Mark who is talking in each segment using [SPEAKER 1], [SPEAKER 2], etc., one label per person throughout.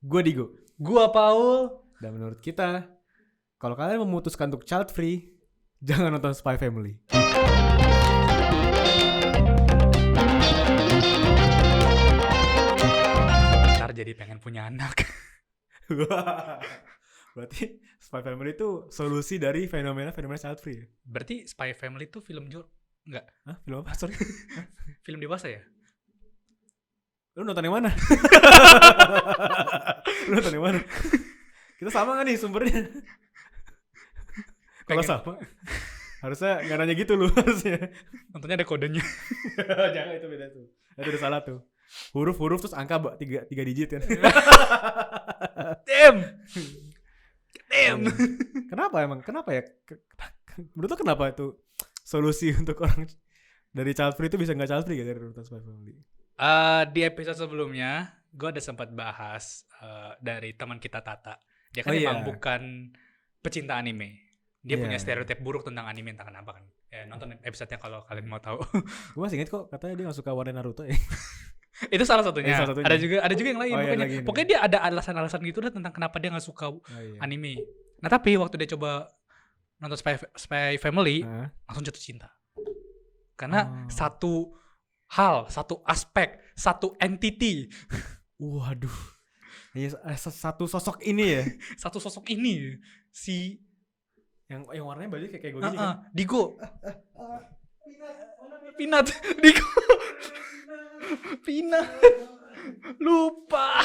[SPEAKER 1] Gue Digo.
[SPEAKER 2] Gua Paul.
[SPEAKER 1] Dan menurut kita, kalau kalian memutuskan untuk child free, jangan nonton Spy Family.
[SPEAKER 2] Ntar jadi pengen punya anak.
[SPEAKER 1] Berarti Spy Family itu solusi dari fenomena child free ya?
[SPEAKER 2] Berarti Spy Family itu film enggak?
[SPEAKER 1] Hah? Film apa? Sorry.
[SPEAKER 2] Film dewasa ya?
[SPEAKER 1] Lu nonton yang mana? Lu nonton yang mana? Kita sama gak nih sumbernya? Kalau sama, harusnya gak nanya gitu lu harusnya.
[SPEAKER 2] Nontonnya ada kodenya.
[SPEAKER 1] Jangan, itu beda tuh. Itu udah salah tuh. Huruf terus angka 3 digit kan.
[SPEAKER 2] Damn.
[SPEAKER 1] Kenapa emang? Kenapa ya? Menurut lo kenapa itu solusi untuk orang dari child free itu bisa gak child free gak dari nonton Spy Family?
[SPEAKER 2] Di episode sebelumnya gue ada sempat bahas dari teman kita Tata. Dia kan emang bukan pecinta anime. Dia punya stereotip buruk tentang anime, entah kenapa kan. Ya, nonton episode-nya kalau kalian mau tahu.
[SPEAKER 1] Gue masih inget kok katanya dia gak suka warna Naruto ya.
[SPEAKER 2] Itu salah satunya. Ada juga yang lain. Pokoknya dia ada alasan-alasan gitu lah tentang kenapa dia gak suka anime. Nah tapi waktu dia coba nonton Spy Family, langsung jatuh cinta. Karena satu hal, satu aspek, satu entity.
[SPEAKER 1] Waduh. Satu sosok ini ya.
[SPEAKER 2] Satu sosok ini si
[SPEAKER 1] yang warnanya baju kayak gue gini kan.
[SPEAKER 2] Digo. Pinat. Digo. Pinat. Lupa.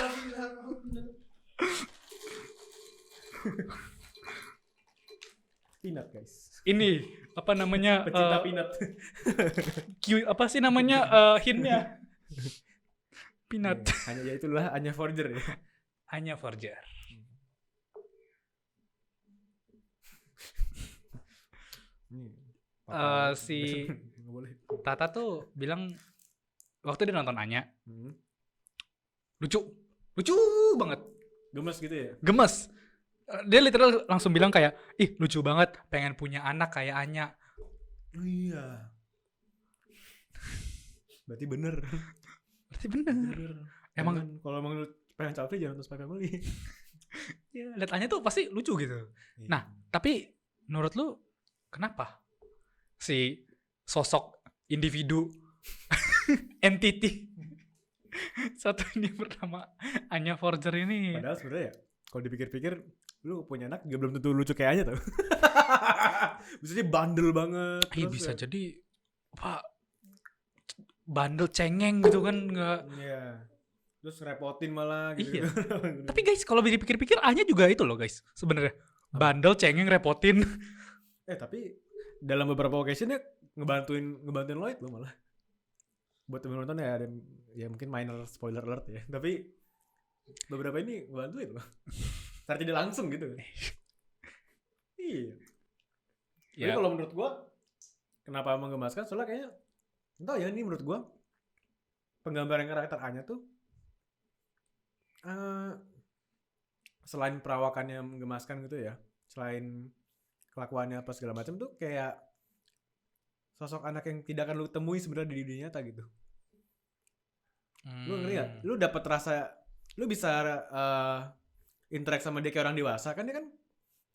[SPEAKER 1] Pinat guys.
[SPEAKER 2] Ini apa namanya?
[SPEAKER 1] Pecinta pinat.
[SPEAKER 2] Apa sih namanya hintnya? Pinat.
[SPEAKER 1] Hanya ya itulah Anya Forger ya.
[SPEAKER 2] Anya Forger. Si Tata tuh bilang waktu dia nonton Anya, lucu banget,
[SPEAKER 1] gemes gitu ya.
[SPEAKER 2] Gemes. Dia literal langsung bilang kayak, ih lucu banget, pengen punya anak kayak Anya.
[SPEAKER 1] Oh iya. Berarti bener. Emang kalau emang lu pengen child free jangan nonton Spy Family.
[SPEAKER 2] Ya, lihat Anya tuh pasti lucu gitu. Nah, tapi menurut lu kenapa si sosok individu entity satu ini bernama Anya Forger ini?
[SPEAKER 1] Padahal sebenarnya ya, kalau dipikir-pikir, lu punya anak juga belum tentu lucu kayak Anya tau. Bisa jadi bandel banget.
[SPEAKER 2] Iya bisa jadi apa bandel cengeng gitu kan nggak?
[SPEAKER 1] Iya. Terus repotin malah gitu.
[SPEAKER 2] Iya. Tapi guys kalau dipikir-pikir Anya juga itu loh guys sebenarnya bandel cengeng repotin.
[SPEAKER 1] Tapi dalam beberapa occasionnya ngebantuin Lloyd loh malah. Buat temen nonton ya ada ya mungkin minor spoiler alert ya. Tapi beberapa ini ngebantuin loh. Secara tidak langsung gitu. Iya. Tapi kalau menurut gue kenapa menggemaskan soalnya kayaknya entah ya ini menurut gue penggambaran karakter Anya tuh selain perawakannya menggemaskan gitu ya, selain kelakuannya apa segala macam tuh kayak sosok anak yang tidak akan lu temui sebenarnya di dunia nyata gitu. Lu ngerti gak? Lu dapet rasa, lu bisa interact sama dia kayak orang dewasa kan, dia kan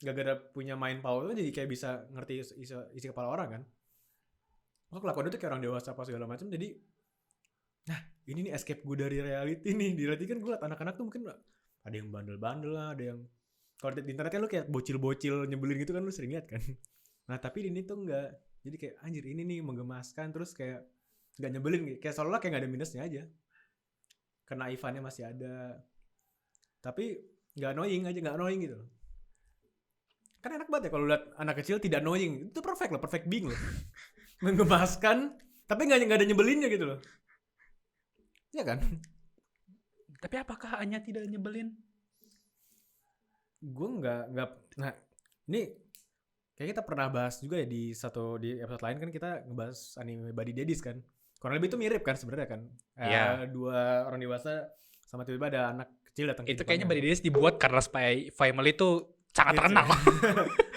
[SPEAKER 1] gara-gara punya mind power tuh jadi kayak bisa ngerti isi kepala orang kan. Lu kelakuan itu kayak orang dewasa apa segala macam, jadi nah ini nih escape gue dari reality nih. Di reality kan gue liat anak-anak tuh mungkin ada yang bandel-bandel lah, ada yang kalau di internet kan lu kayak bocil-bocil nyebelin gitu kan lu sering lihat kan. Nah tapi di ini tuh enggak, jadi kayak anjir ini nih menggemaskan, terus kayak nggak nyebelin, kayak seolah-olah kayak nggak ada minusnya aja, kenaifannya masih ada, tapi nggak annoying gitu loh. Kan enak banget ya kalau lihat anak kecil tidak annoying, itu perfect being loh. Menggemaskan tapi nggak ada nyebelinnya gitu loh. Iya kan?
[SPEAKER 2] Tapi apakah Anya tidak nyebelin?
[SPEAKER 1] Gue nggak. Nah ini kayak kita pernah bahas juga ya di episode lain kan, kita ngebahas anime Body Daddies kan. Kurang lebih itu mirip kan sebenarnya kan. Dua orang dewasa sama tiba-tiba ada anak kecil datang.
[SPEAKER 2] Itu kayaknya Body Daddies dibuat karena Spy Family itu sangat terkenal.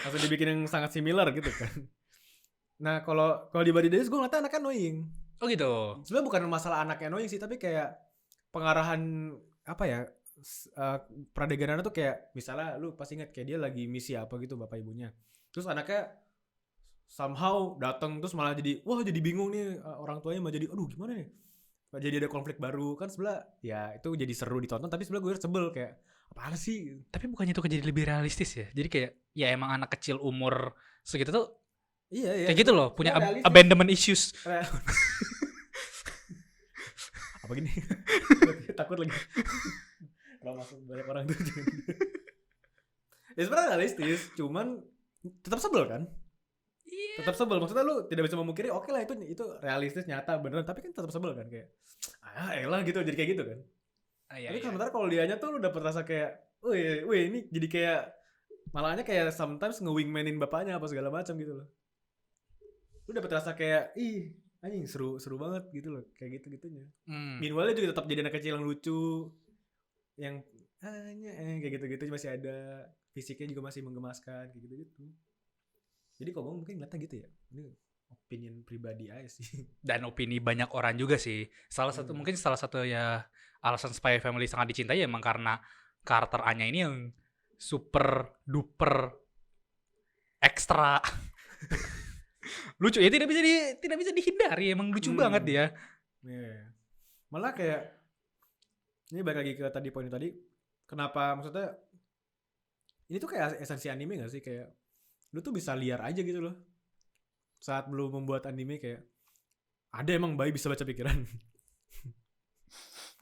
[SPEAKER 1] Langsung dibikin yang sangat similar gitu kan. Nah kalau di Body Daddies gue ngeliatnya anaknya annoying.
[SPEAKER 2] Oh gitu.
[SPEAKER 1] Sebenarnya bukan masalah anaknya annoying sih, tapi kayak pengarahan apa ya, pradeganan tuh kayak misalnya lu pasti ingat kayak dia lagi misi apa gitu bapak ibunya, terus anaknya somehow datang terus malah jadi wah jadi bingung nih, orang tuanya malah jadi aduh gimana nih, jadi ada konflik baru kan sebelah ya, itu jadi seru ditonton tapi sebelah gue sebel kayak apaan sih.
[SPEAKER 2] Tapi bukannya itu jadi lebih realistis ya, jadi kayak ya emang anak kecil umur segitu tuh
[SPEAKER 1] iya
[SPEAKER 2] kayak gitu loh, punya abandonment issues.
[SPEAKER 1] Apa gini? Takut lagi kalau masuk banyak orang tuh. Ya sebenarnya realistis, cuman tetap sebel kan? Iya. Tetap sebel, maksudnya lu tidak bisa memungkiri oke lah itu realistis nyata beneran, tapi kan tetap sebel kan kayak elah gitu, jadi kayak gitu kan. Tapi sementara kalau dianya tuh lu dapet rasa kayak wih ini jadi kayak malahnya kayak sometimes nge-wingmanin bapaknya apa segala macam gitu loh. Lu dapet rasa kayak ih anjing seru banget gitu loh, kayak gitu-gitunya. Meanwhile juga tetap jadi anak kecil yang lucu, yang kayak gitu-gitu masih ada, fisiknya juga masih menggemaskan kayak gitu-gitu. Jadi kalau mungkin ngeliatnya gitu ya. Ini opinion pribadi aja sih.
[SPEAKER 2] Dan opini banyak orang juga sih. Mungkin salah satu ya alasan Spy Family sangat dicintai emang karena karakter Anya ini yang super duper ekstra lucu ya, tidak bisa dihindari, emang lucu banget dia.
[SPEAKER 1] Yeah. Malah kayak ini balik lagi ke tadi poin tadi, kenapa maksudnya ini tuh kayak esensi anime gak sih, kayak lu tuh bisa liar aja gitu loh saat lu membuat anime, kayak ada emang bayi bisa baca pikiran.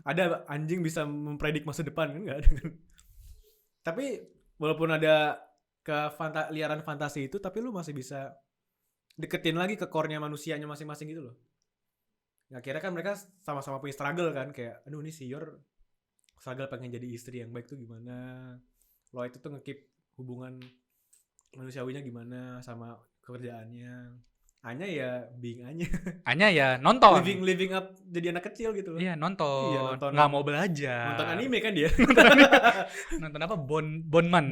[SPEAKER 1] Ada anjing bisa mempredik masa depan kan, nggak ada kan. Tapi walaupun ada liaran fantasi itu, tapi lu masih bisa deketin lagi ke core-nya manusianya masing-masing gitu loh. Ya akhirnya kan mereka sama-sama punya struggle kan, kayak aduh ini si Yor struggle pengen jadi istri yang baik tuh gimana, lo itu tuh nge-keep hubungan manusiawinya gimana sama kerjaannya. Anya ya being
[SPEAKER 2] Anya ya nonton
[SPEAKER 1] living up jadi anak kecil gitu loh.
[SPEAKER 2] Iya nonton nggak mau belajar,
[SPEAKER 1] nonton anime kan dia.
[SPEAKER 2] nonton apa Bonman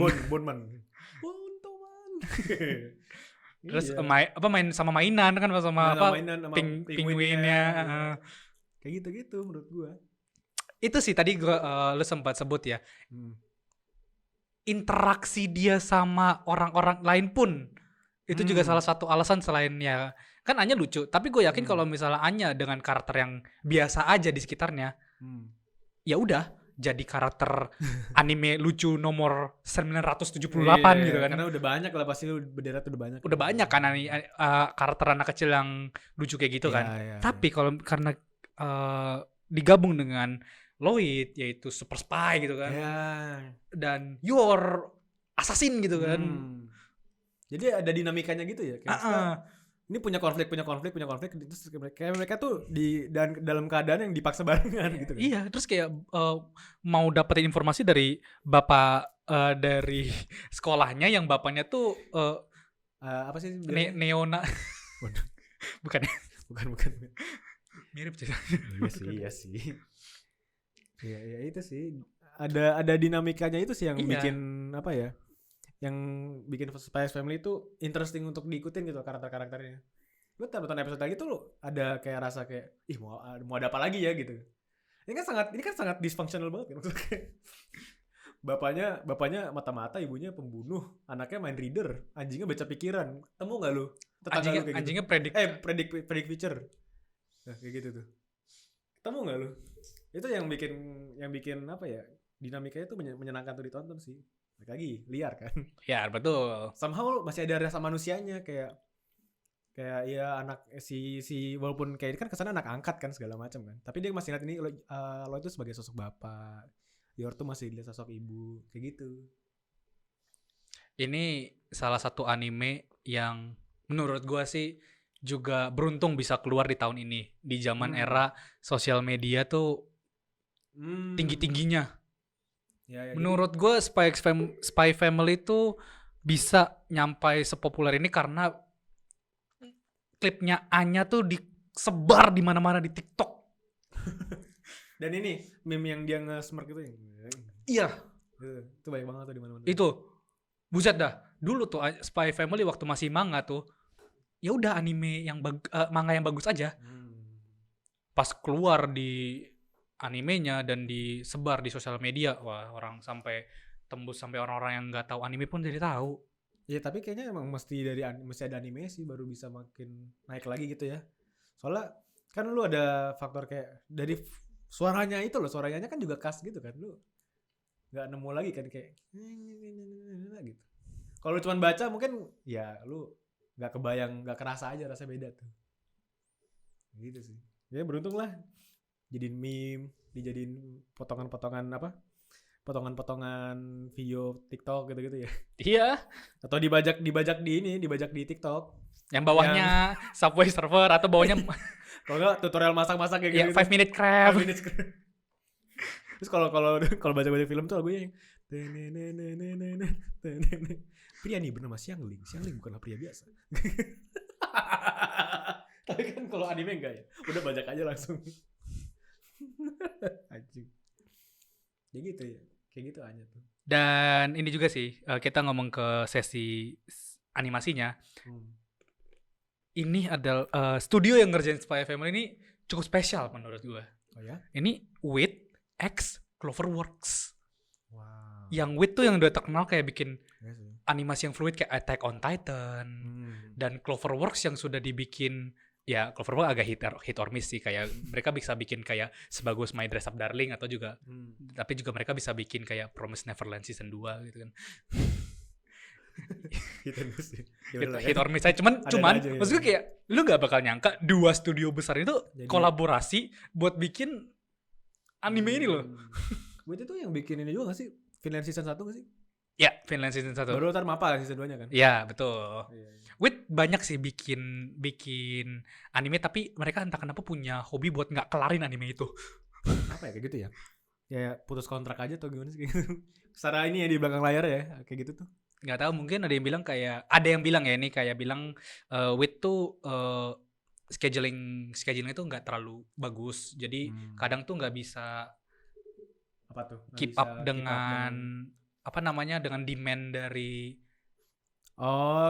[SPEAKER 2] terus main sama mainan kan, sama penguinnya
[SPEAKER 1] kayak gitu menurut gua.
[SPEAKER 2] Itu sih tadi lu sempat sebut ya, interaksi dia sama orang-orang lain pun itu juga salah satu alasan, selain ya kan Anya lucu, tapi gue yakin kalau misalnya Anya dengan karakter yang biasa aja di sekitarnya, ya udah jadi karakter anime lucu nomor 978 gitu kan.
[SPEAKER 1] Karena udah banyak lah, pasti bendera tuh
[SPEAKER 2] udah banyak kan karakter anak kecil yang lucu kayak gitu kan. Tapi kalau karena digabung dengan Lloyd yaitu super spy gitu kan, dan Yor assassin gitu kan.
[SPEAKER 1] Jadi ada dinamikanya gitu ya, kayak ini punya konflik terus kayak mereka tuh dalam keadaan yang dipaksa barengan gitu kan.
[SPEAKER 2] Iya, terus kayak mau dapetin informasi dari bapak dari sekolahnya, yang bapaknya tuh
[SPEAKER 1] apa sih
[SPEAKER 2] neona. bukan mirip sih.
[SPEAKER 1] Iya sih. Ya itu sih. Ada dinamikanya itu sih yang bikin apa ya? Yang bikin Spy Family itu interesting untuk diikutin gitu karakter-karakternya. Gue tonton episode lagi tuh lo ada kayak rasa kayak mau ada apa lagi ya gitu. Ini kan sangat dysfunctional banget kan, maksudnya. Bapaknya mata-mata, ibunya pembunuh, anaknya mind reader, anjingnya baca pikiran. Temu nggak lu?
[SPEAKER 2] Anjingnya
[SPEAKER 1] predict future. Nah, kayak gitu tuh. Temu nggak lu? Itu yang bikin apa ya? Dinamikanya tuh menyenangkan tuh ditonton sih. Lagi liar kan?
[SPEAKER 2] Ya betul.
[SPEAKER 1] Somehow masih ada rasa manusianya, kayak ya anak si walaupun kayak kan kesana anak angkat kan segala macam kan, tapi dia masih lihat ini lo itu sebagai sosok bapak, Yor tuh masih lihat sosok ibu kayak gitu.
[SPEAKER 2] Ini salah satu anime yang menurut gua sih juga beruntung bisa keluar di tahun ini, di zaman era sosial media tuh tinggi-tingginya. Ya, menurut gue Spy Family tuh bisa nyampai sepopuler ini karena klipnya Anya tuh disebar di mana-mana di TikTok.
[SPEAKER 1] Dan ini meme yang dia nge-smirk gitu.
[SPEAKER 2] Iya.
[SPEAKER 1] Itu banyak banget tuh di mana-mana.
[SPEAKER 2] Itu buset dah. Dulu tuh Spy Family waktu masih manga tuh, ya udah anime yang manga yang bagus aja. Pas keluar di animenya dan disebar di sosial media, wah orang sampai tembus sampai orang-orang yang nggak tahu anime pun jadi tahu.
[SPEAKER 1] Ya tapi kayaknya emang mesti ada anime sih baru bisa makin naik lagi gitu ya. Soalnya kan lu ada faktor kayak dari suaranya itu loh, suaranya kan juga khas gitu kan, lu nggak nemu lagi kan kayak gitu. Kalau cuma baca mungkin ya lu nggak kebayang, nggak kerasa aja rasa beda tuh. Gitu sih. Ya beruntung lah. Jadiin meme, dijadiin potongan-potongan video TikTok gitu-gitu ya.
[SPEAKER 2] Iya.
[SPEAKER 1] Atau dibajak di TikTok.
[SPEAKER 2] Yang bawahnya Subway Surfer atau bawahnya
[SPEAKER 1] kalau enggak tutorial masak-masak kayak gitu.
[SPEAKER 2] 5 Minute Crab.
[SPEAKER 1] Terus kalau baca film tuh lagunya yang pria nih bernama Xiangling bukanlah pria biasa. Tapi kan kalau anime enggak ya, udah bajak aja langsung. Anjing. Ya gitu ya, kayak gitu aja tuh.
[SPEAKER 2] Dan ini juga sih, kita ngomong ke sesi animasinya. Ini adalah studio yang ngerjain Spy Family ini cukup spesial menurut gue.
[SPEAKER 1] Oh ya?
[SPEAKER 2] Ini WIT X Cloverworks.
[SPEAKER 1] Wow.
[SPEAKER 2] Yang WIT tuh yang udah terkenal kayak bikin animasi yang fluid kayak Attack on Titan. Dan Cloverworks yang sudah dibikin, ya Cloverworks agak hit or miss sih, kayak mereka bisa bikin kayak sebagus My Dress Up Darling atau juga tapi juga mereka bisa bikin kayak Promised Neverland season 2 gitu kan. hit or miss aja. Cuman aja, maksud gue kayak lu gak bakal nyangka 2 studio besar itu jadi kolaborasi buat bikin anime ini loh.
[SPEAKER 1] Buat itu yang bikin ini juga gak sih? Finland season 1 gak sih?
[SPEAKER 2] Ya, Finland season 1.
[SPEAKER 1] Baru ntar MAPPA season 2 nya kan?
[SPEAKER 2] Iya, betul. Wit banyak sih bikin anime, tapi mereka entah kenapa punya hobi buat gak kelarin anime itu.
[SPEAKER 1] Apa ya, kayak gitu ya? Ya putus kontrak aja atau gimana sih? Secara ini ya di belakang layar ya, kayak gitu tuh.
[SPEAKER 2] Nggak tahu, mungkin ada yang bilang ya ini kayak bilang Wit tuh scheduling itu nggak terlalu bagus, jadi kadang tuh nggak bisa keep up dengan dengan demand dari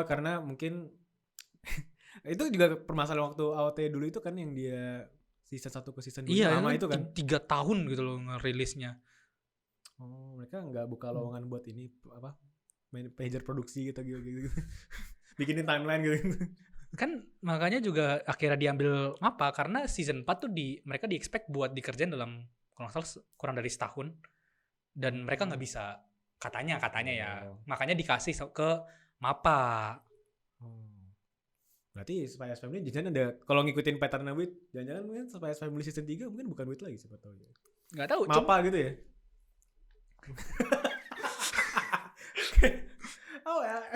[SPEAKER 1] karena mungkin itu juga permasalahan waktu AOT dulu itu kan yang dia season 1 ke season 2 lama itu kan
[SPEAKER 2] 3 tahun gitu loh ngerilisnya.
[SPEAKER 1] Mereka nggak buka lowongan buat ini manajer produksi gitu. Bikinin timeline gitu.
[SPEAKER 2] Kan makanya juga akhirnya diambil MAPPA karena season 4 tuh mereka di-expect buat dikerjain dalam kalau nggak salah kurang dari setahun dan mereka nggak bisa katanya ya. Makanya dikasih ke MAPPA.
[SPEAKER 1] Berarti Spy X Family jangan ada kalau ngikutin pattern WIT, jangan-jangan mungkin Spy X Family season 3 mungkin bukan WIT lagi siapa tahu ya.
[SPEAKER 2] Enggak tahu,
[SPEAKER 1] MAPPA gitu ya.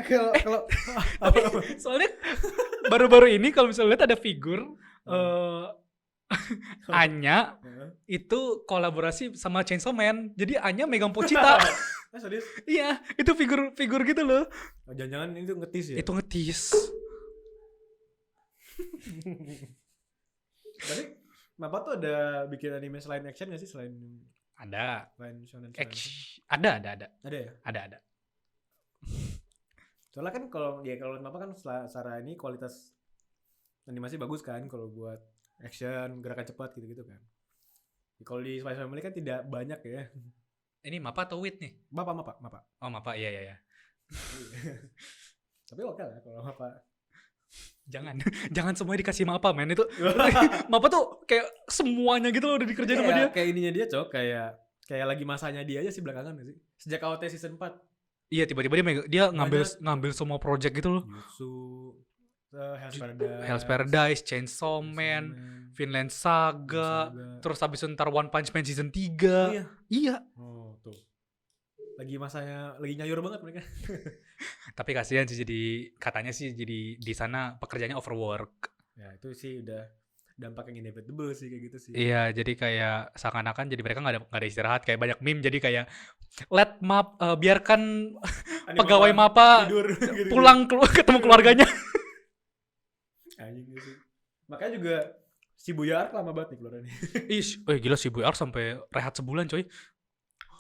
[SPEAKER 1] Kalau
[SPEAKER 2] soalnya baru-baru ini kalau misalnya lihat ada figur Anya itu kolaborasi sama Chainsaw Man. Jadi Anya megang Pochita.
[SPEAKER 1] Serius?
[SPEAKER 2] Iya, itu figur gitu loh.
[SPEAKER 1] Jangan-jangan itu ngetis ya?
[SPEAKER 2] Itu ngetis.
[SPEAKER 1] Tapi MAPPA tuh ada bikin anime selain action gak sih?
[SPEAKER 2] Ada.
[SPEAKER 1] Selain shonen.
[SPEAKER 2] Ada.
[SPEAKER 1] Ada ya?
[SPEAKER 2] Ada.
[SPEAKER 1] Soalnya kan kalau MAPPA kan secara ini kualitas animasi bagus kan kalau buat action, gerakan cepat gitu-gitu kan. Kalau di Spy Family kan tidak banyak ya.
[SPEAKER 2] Ini MAPPA atau WIT nih?
[SPEAKER 1] MAPPA.
[SPEAKER 2] Oh, MAPPA, iya.
[SPEAKER 1] Tapi oke lah kalau MAPPA.
[SPEAKER 2] Jangan semuanya dikasih MAPPA, men. Itu MAPPA tuh kayak semuanya gitu loh udah dikerjain sama dia.
[SPEAKER 1] Kayak ininya dia, Cok, kayak lagi masanya dia aja sih belakangan sih. Sejak AOT season 4.
[SPEAKER 2] Iya, tiba-tiba dia ngambil semua project gitu loh.
[SPEAKER 1] Jutsu,
[SPEAKER 2] Hell's Paradise, Chainsaw Man, Vinland Saga, terus habis itu ntar One Punch Man season 3. Iya.
[SPEAKER 1] Oh, tuh. Lagi nyayur banget mereka.
[SPEAKER 2] Tapi kasihan sih katanya sih jadi di sana pekerjaannya overwork.
[SPEAKER 1] Ya, itu sih udah dampak yang inevitable sih kayak gitu sih.
[SPEAKER 2] Iya, jadi kayak seakan-akan jadi mereka nggak ada istirahat, kayak banyak meme jadi kayak biarkan pegawai MAPPA pulang ketemu keluarganya.
[SPEAKER 1] Anjing sih. Makanya juga Shibuya Arc lama banget nih keluarannya.
[SPEAKER 2] Gila Shibuya Arc sampai rehat sebulan coy.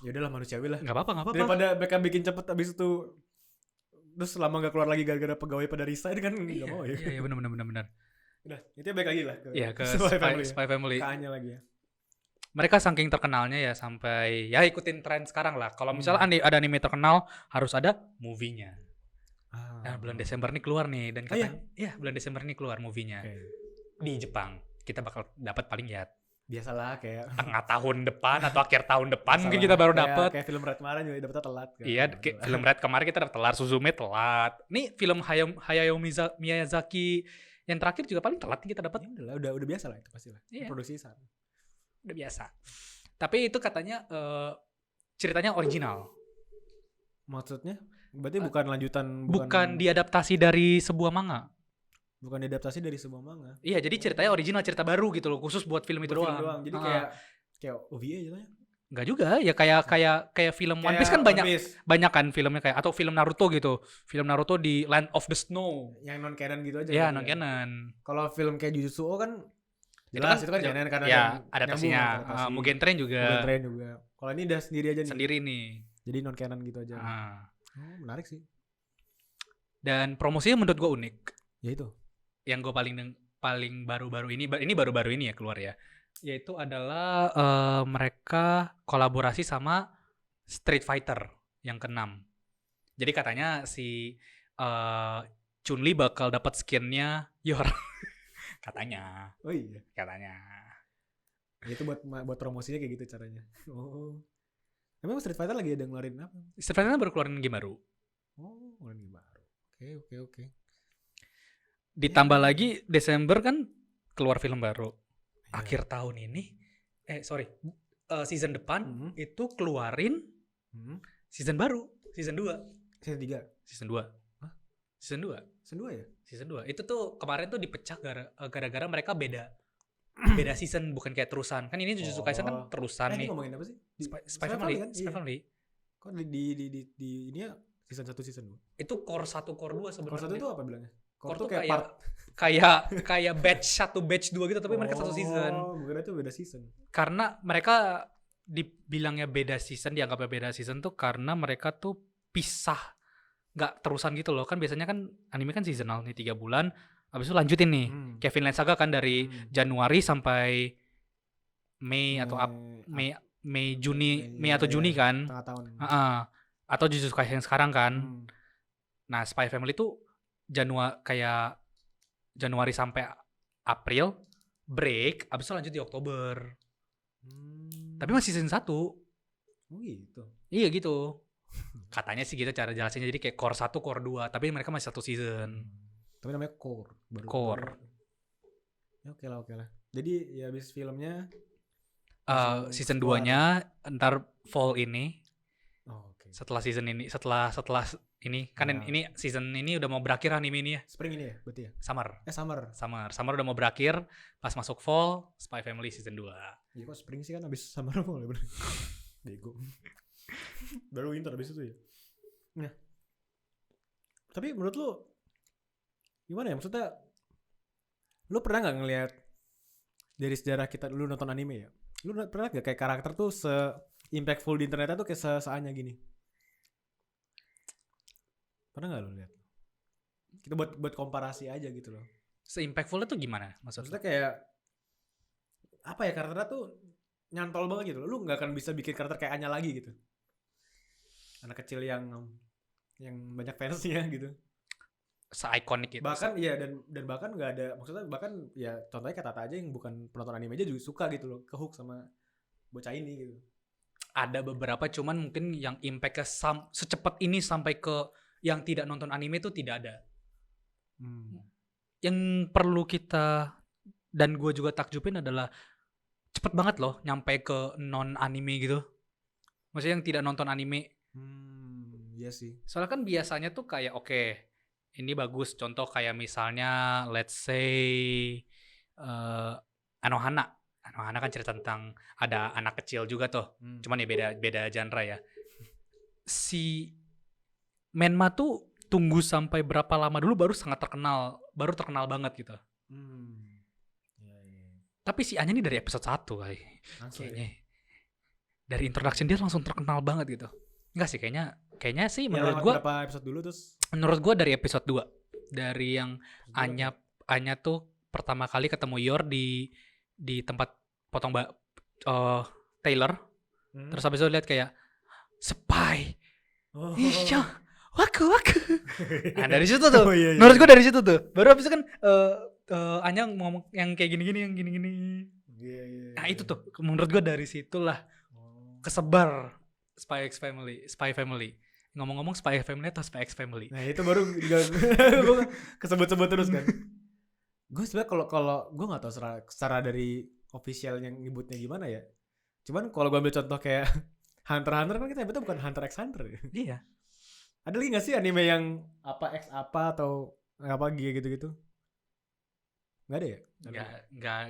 [SPEAKER 1] Ya udahlah manusiawi lah.
[SPEAKER 2] Enggak apa-apa.
[SPEAKER 1] Daripada mereka bikin cepet abis itu terus lama enggak keluar lagi gara-gara pegawai pada resign kan enggak mau ya.
[SPEAKER 2] Iya benar.
[SPEAKER 1] Udah, itu baik lagi lah
[SPEAKER 2] ke Spy Family.
[SPEAKER 1] Ke Anya lagi ya.
[SPEAKER 2] mereka saking terkenalnya ya sampai ya ikutin tren sekarang lah. Kalau misalnya ada anime terkenal harus ada movie-nya. Nah, bulan Desember nih keluar nih dan katanya bulan Desember nih keluar movie-nya. Di Jepang. Kita bakal dapat paling ya
[SPEAKER 1] biasalah kayak
[SPEAKER 2] tengah tahun depan atau akhir tahun depan mungkin kita baru dapat.
[SPEAKER 1] Kayak film Red kemarin juga dapetnya telat kan.
[SPEAKER 2] Iya, film Red kemarin kita dapat telat, Suzume telat. Nih film Hayao Miyazaki yang terakhir juga paling telat kita dapat.
[SPEAKER 1] Ya, udah biasa lah itu pastilah. Produksi sana.
[SPEAKER 2] Udah biasa. Tapi itu katanya ceritanya original.
[SPEAKER 1] Maksudnya? Berarti bukan lanjutan,
[SPEAKER 2] bukan diadaptasi dari sebuah manga.
[SPEAKER 1] Bukan diadaptasi dari sebuah manga.
[SPEAKER 2] Iya, jadi ceritanya original, cerita baru gitu loh, khusus buat film itu doang.
[SPEAKER 1] Jadi kayak OVA gitu ya.
[SPEAKER 2] Enggak juga, ya kayak film One Piece kan banyak kan filmnya kayak atau film Naruto gitu. Film Naruto di Land of the Snow.
[SPEAKER 1] Yang non canon gitu aja.
[SPEAKER 2] Iya, non canon.
[SPEAKER 1] Kalau film kayak Jujutsu kan jelas itu kan canon karena
[SPEAKER 2] ya adaptasinya. Mugen Train juga.
[SPEAKER 1] Kalau ini udah sendiri aja nih.
[SPEAKER 2] Sendiri nih.
[SPEAKER 1] Jadi non canon gitu aja. Menarik sih.
[SPEAKER 2] Dan promosinya menurut gue unik.
[SPEAKER 1] Ya itu.
[SPEAKER 2] Yang gue paling baru-baru ini baru-baru ini ya keluar ya, yaitu adalah mereka kolaborasi sama Street Fighter yang ke-6. Jadi katanya si Chun-Li bakal dapat skinnya Yor. Katanya.
[SPEAKER 1] Oh iya.
[SPEAKER 2] Katanya.
[SPEAKER 1] Itu buat promosinya kayak gitu caranya. Oh. Emang Street Fighter lagi ada ngeluarin apa?
[SPEAKER 2] Street Fighter baru keluarin game baru.
[SPEAKER 1] Oh, ngeluarin game baru. Oke.
[SPEAKER 2] Ditambah lagi Desember kan keluar film baru. Akhir tahun ini season depan itu keluarin season baru, season 2.
[SPEAKER 1] Season 3.
[SPEAKER 2] Season 2.
[SPEAKER 1] Hah?
[SPEAKER 2] Season 2.
[SPEAKER 1] Season 2 ya?
[SPEAKER 2] Season 2. Itu tuh kemarin tuh dipecah gara-gara mereka beda season, bukan kayak terusan. Kan ini Jujutsu Kaisen kan terusan nih.
[SPEAKER 1] Ini ngomongin apa sih?
[SPEAKER 2] Spy Family kan? Spy Family.
[SPEAKER 1] Kok di ini ya season 1 season 2?
[SPEAKER 2] Itu core 1 core 2 sebenarnya.
[SPEAKER 1] Core 1 itu apa bilangnya?
[SPEAKER 2] Core tuh kayak batch 1 batch 2 gitu, tapi mereka satu season.
[SPEAKER 1] Oh, bukan itu beda season.
[SPEAKER 2] Karena mereka dibilangnya beda season, dianggapnya beda season tuh karena mereka tuh pisah, nggak terusan gitu loh. Kan biasanya kan anime kan seasonal nih 3 bulan, habis itu lanjutin nih. Kayak Vinland Saga kan dari Januari sampai Mei atau Mei atau Juni kan.
[SPEAKER 1] Tengah tahun.
[SPEAKER 2] Atau Jujutsu Kaisen sekarang kan. Nah, Spy Family tuh kayak Januari sampai April break, abis itu lanjut di Oktober. Tapi masih season 1.
[SPEAKER 1] Oh gitu.
[SPEAKER 2] Iya gitu. Katanya sih gitu cara jelasinnya, jadi kayak core 1, core 2, tapi mereka masih satu season.
[SPEAKER 1] Tapi namanya core.
[SPEAKER 2] Core.
[SPEAKER 1] Ya, oke lah. Jadi ya abis filmnya
[SPEAKER 2] season 2-nya ntar fall ini.
[SPEAKER 1] Oh, okay.
[SPEAKER 2] Setelah season ini, setelah ini kan ini season ini udah mau berakhir anime ini ya.
[SPEAKER 1] Spring ini ya berarti ya?
[SPEAKER 2] Summer udah mau berakhir, pas masuk fall Spy Family season 2.
[SPEAKER 1] Iya kok spring sih kan abis summer fall ya bener. Bego. Baru winter abis itu ya. Nah. Tapi menurut lu gimana ya, maksudnya lu pernah gak ngelihat dari sejarah kita lu nonton anime ya, lu pernah gak kayak karakter tuh se-impactful di internet tuh kayak sesaannya gini? Pernah gak lu lihat? Kita buat komparasi aja gitu loh.
[SPEAKER 2] Se-impactfulnya tuh gimana maksudnya?
[SPEAKER 1] Kayak apa ya, karakternya tuh nyantol banget gitu loh. Lu gak akan bisa bikin karakter kayak Anya lagi gitu. Anak kecil yang banyak fansnya gitu.
[SPEAKER 2] Se-ikonik itu.
[SPEAKER 1] Bahkan iya dan bahkan nggak ada, maksudnya bahkan ya contohnya kayak Tata aja yang bukan penonton anime aja juga suka gitu loh, kehook sama bocah ini gitu.
[SPEAKER 2] Ada beberapa, cuman mungkin yang impactnya secepat ini sampai ke yang tidak nonton anime itu tidak ada. Yang perlu kita dan gue juga takjubin adalah cepet banget loh nyampe ke non anime gitu. Maksudnya yang tidak nonton anime.
[SPEAKER 1] Iya sih. Soalnya
[SPEAKER 2] kan biasanya tuh kayak oke, ini bagus, contoh kayak misalnya let's say Anohana kan cerita tentang ada anak kecil juga tuh. Cuman ya beda genre ya. Si Menma tuh tunggu sampai berapa lama dulu baru terkenal banget gitu. Tapi si Anya ini dari episode 1 kali. Kayaknya. Dari introduction dia langsung terkenal banget gitu. Enggak sih, kayaknya sih menurut gua
[SPEAKER 1] berapa episode dulu terus?
[SPEAKER 2] Menurut gua dari episode 2. Dari yang Anya tuh pertama kali ketemu Yor di tempat Taylor. Terus habis itu lihat kayak spy. Iya. Waku. Nah dari situ tuh. Iya. Menurut gue dari situ tuh. Baru habis itu kan Anya ngomong yang kayak gini-gini, yang gini-gini.
[SPEAKER 1] Iya.
[SPEAKER 2] Nah itu tuh menurut gue dari situlah kesebar Spy Family. Ngomong-ngomong Spy Family atau Spy X Family.
[SPEAKER 1] Nah itu baru gue kesebut-sebut terus kan. Gue sebenarnya kalau gue nggak tahu secara dari official yang nyebutnya gimana ya. Cuman kalau gue ambil contoh kayak Hunter x Hunter kan kita nyebutnya bukan Hunter x Hunter ya.
[SPEAKER 2] Iya.
[SPEAKER 1] Ada lagi nggak sih anime yang apa X apa atau apa gitu? Nggak ada ya?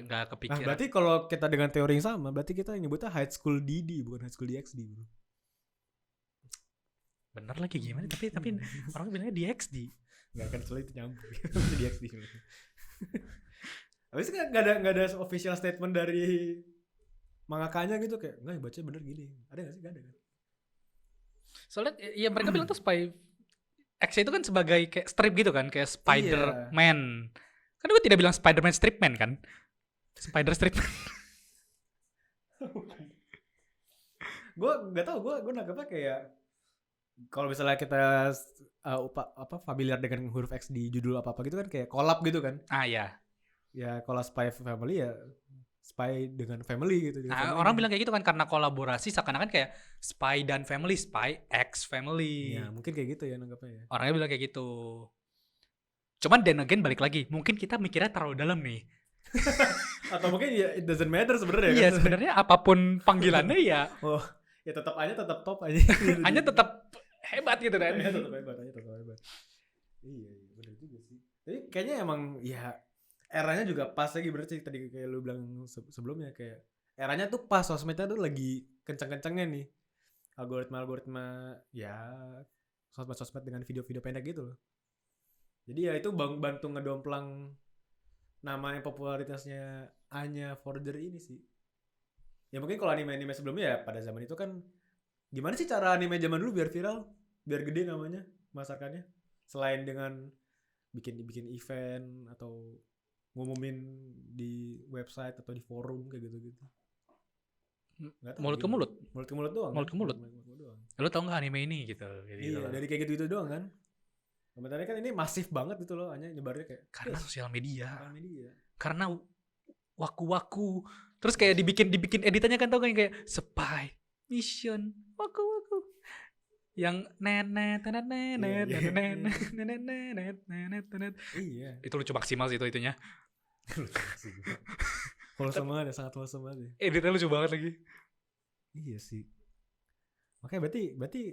[SPEAKER 2] Nggak kepikiran.
[SPEAKER 1] Nah berarti kalau kita dengan teori yang sama, berarti kita nyebutnya High School DD bukan High School DxD bro.
[SPEAKER 2] Bener lagi gimana? Tapi orang bilangnya DxD.
[SPEAKER 1] Nggak kan soalnya itu nyambung. DxD. Habis itu nggak ada official statement dari mangakanya gitu kayak nggak baca bener gini. Ada nggak sih? Nggak ada kan?
[SPEAKER 2] Soalnya ya mereka bilang tuh Spy X itu kan sebagai kayak strip gitu kan, kayak Spider-Man. Kan gue tidak bilang Spider-Man Stripman kan? Spider Stripman.
[SPEAKER 1] Gue nggak tahu, gue nangkepnya kayak kalau misalnya kita familiar dengan huruf X di judul apa gitu kan kayak collab gitu kan?
[SPEAKER 2] Ya.
[SPEAKER 1] Ya kalau Spy Family ya Spy dengan family gitu.
[SPEAKER 2] Orang bilang kayak gitu kan karena kolaborasi seakan-akan kayak Spy dan Family, Spy X Family.
[SPEAKER 1] Ya mungkin kayak gitu ya nanggapnya ya.
[SPEAKER 2] Orangnya bilang kayak gitu. Cuman then again balik lagi, mungkin kita mikirnya terlalu dalam nih.
[SPEAKER 1] Atau mungkin ya it doesn't matter sebenarnya.
[SPEAKER 2] Iya kan? Sebenarnya apapun panggilannya ya.
[SPEAKER 1] Oh ya tetap top aja.
[SPEAKER 2] Anya tetap hebat gitu kan.
[SPEAKER 1] Anya tetap hebat. Iya benar juga sih. Tapi kayaknya emang ya eranya juga pas lagi berarti tadi kayak lu bilang sebelumnya kayak eranya tuh pas sosmednya tuh lagi kenceng-kencengnya nih algoritma ya sosmed dengan video-video pendek gitu loh. Jadi ya itu bantu ngedomplang namanya popularitasnya Anya Forger ini sih. Ya mungkin kalau anime sebelumnya ya pada zaman itu kan gimana sih cara anime zaman dulu biar viral, biar gede namanya masakannya selain dengan bikin event atau ngumumin di website atau di forum kayak gitu-gitu.
[SPEAKER 2] Mulut ke mulut
[SPEAKER 1] doang.
[SPEAKER 2] Mulut ke mulut. Lu tau nggak anime ini gitu?
[SPEAKER 1] Iya, dari kayak gitu doang kan. Sebenarnya kan ini masif banget gitu loh, hanya nyebarnya kayak
[SPEAKER 2] karena sosial media. Karena waku. Terus kayak dibikin editannya kan tau kan kayak spy mission waku. Yang nenet. Iya. Itu lucu maksimal sih itunya.
[SPEAKER 1] Wholesome banget ya, sangat wholesome banget ya.
[SPEAKER 2] Editnya lucu banget lagi.
[SPEAKER 1] Iya sih. Makanya berarti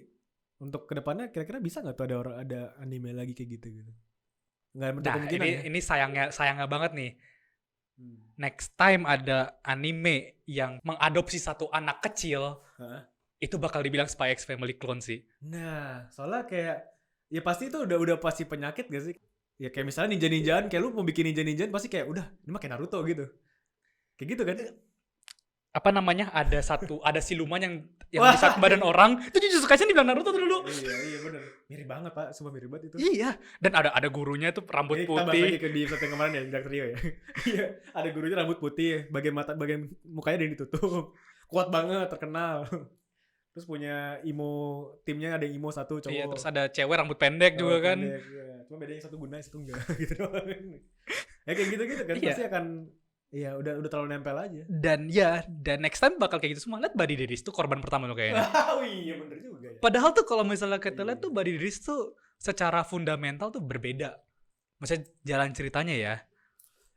[SPEAKER 1] untuk kedepannya kira-kira bisa nggak tuh ada anime lagi kayak gitu? Nggak ada kemungkinan ya?
[SPEAKER 2] Ini sayangnya banget nih. Next time ada anime yang mengadopsi satu anak kecil, itu bakal dibilang Spy X Family clone sih.
[SPEAKER 1] Nah, soalnya kayak ya pasti itu udah pasti penyakit gak sih? Ya kayak misalnya ninja-ninjaan, kayak lu mau bikin ninja-ninjaan pasti kayak udah ini mah kayak Naruto gitu. Kayak gitu kan?
[SPEAKER 2] Apa namanya? Ada siluman yang bisa ke badan orang. Itu Jujutsu Kaisen dibilang Naruto dulu.
[SPEAKER 1] Iya benar. Mirip banget, Pak. Sumpah mirip banget itu.
[SPEAKER 2] Iya. Dan ada gurunya tuh rambut putih. Kita bahas
[SPEAKER 1] lagi di episode yang kemarin ya, Jack Trio ya. Iya, ada gurunya rambut putih, bagian mukanya ada yang ditutup. Kuat banget, terkenal. Terus punya timnya ada emo satu cowok.
[SPEAKER 2] Iya, terus ada cewek rambut pendek juga kan.
[SPEAKER 1] Iya. Cuma bedanya satu guna, satu enggak gitu doang. Ya kayak gitu kan pasti akan iya udah terlalu nempel aja. Dan
[SPEAKER 2] next time bakal kayak gitu semua. Lihat Buddy Daddies tuh korban pertama lo kayaknya.
[SPEAKER 1] Oh iya bener juga ya.
[SPEAKER 2] Padahal tuh kalau misalnya kita lihat tuh Buddy Daddies tuh secara fundamental tuh berbeda. Maksudnya jalan ceritanya ya.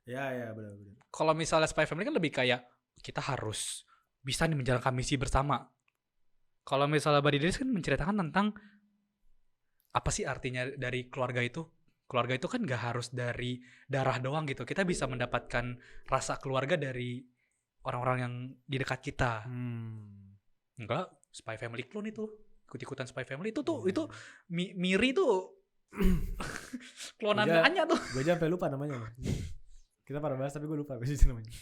[SPEAKER 1] Ya benar.
[SPEAKER 2] Kalau misalnya Spy Family kan lebih kayak kita harus bisa nih menjalankan misi bersama. Kalau misalnya Buddy Daddies kan menceritakan tentang apa sih artinya dari keluarga itu. Keluarga itu kan gak harus dari darah doang gitu. Kita bisa mendapatkan rasa keluarga dari orang-orang yang di dekat kita. Enggak, Spy Family clone itu. Ikut-ikutan Spy Family itu tuh itu Miri tuh klonan Anya tuh.
[SPEAKER 1] Gue aja sampai lupa namanya. Kita pernah bahas tapi gue lupa namanya.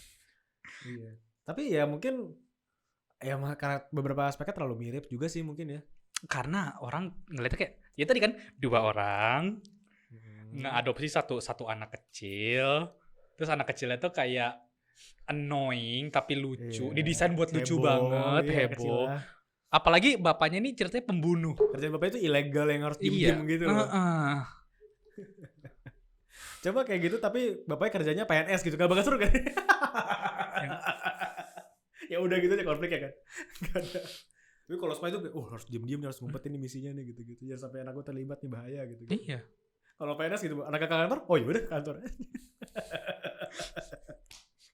[SPEAKER 1] Iya. Tapi ya mungkin ya karena beberapa aspeknya terlalu mirip juga sih mungkin ya.
[SPEAKER 2] Karena orang ngeliatnya kayak ya tadi kan dua orang ngeadopsi satu anak kecil, terus anak kecilnya tuh kayak annoying tapi lucu, didesain buat lucu banget, heboh.
[SPEAKER 1] Kecil.
[SPEAKER 2] Apalagi bapaknya ini ceritanya pembunuh.
[SPEAKER 1] Kerjaan bapaknya itu ilegal yang harus diem-diem gitu loh. Coba kayak gitu tapi bapaknya kerjanya PNS gitu, gak bakal seru kan? Ya udah gitu aja konfliknya kan. Gak ada. Tapi kalau spy itu harus diem-diem, harus ngumpetin nih misinya nih gitu-gitu. Jangan sampai anak gue terlibat nih, bahaya gitu.
[SPEAKER 2] Iya.
[SPEAKER 1] Kalau PNS gitu, anak kakak kantor, oh yaudah kantor.